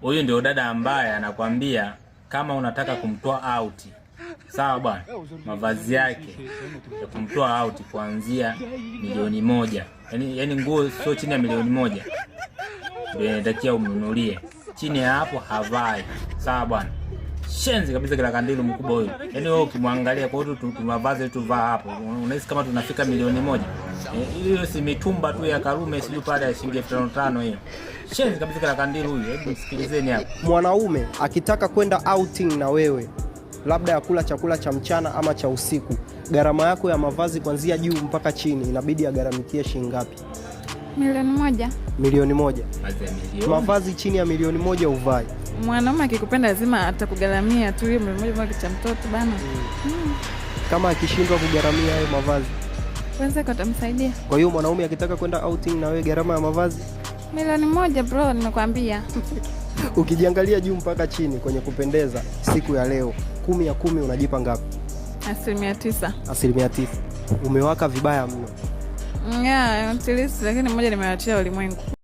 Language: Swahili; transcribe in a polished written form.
Huyu ndio dada ambaye anakwambia kama unataka kumtoa out, sawa bwana, mavazi yake ya kumtoa out kuanzia milioni 1. Yaani nguo sio chini ya milioni 1 ndio inatakiwa umnunulie. Chini ya hapo havai. Sawa bwana. Shenzi kabisa kila kandilo mkubwa huyo. Yaani wewe ukimwangalia kwa hiyo mavazi tuvaa hapo, unahisi kama tunafika milioni 1. Hiyo si mitumba tu ya Karume siju pale ya shilingi 5,500 hiyo. Shenzi kabisa kila kandilo huyo. Hebu msikilizeni hapo. Mwanaume akitaka kwenda outing na wewe, labda ya kula chakula cha mchana ama cha usiku, gharama yako ya mavazi kuanzia juu mpaka chini inabidi agharamikie shilingi ngapi? Milioni 1. Milioni 1. Mavazi chini ya milioni 1 uvai. Mwanaume akikupenda lazima atakugharamia tu hiyo milioni 1 cha mtoto bana. Kama akishindwa kugharamia hayo mavazi, wenzake watamsaidia. Kwa hiyo mwanaume akitaka kwenda outing na wewe, gharama ya mavazi milioni 1 bro, nimekwambia. Ukijiangalia juu mpaka chini kwenye kupendeza siku ya leo, 10 ya 10 unajipa ngapi? 9%. 9%. Umewaka vibaya mno. Yeah, lakini mmoja nimewaachia ulimwengu.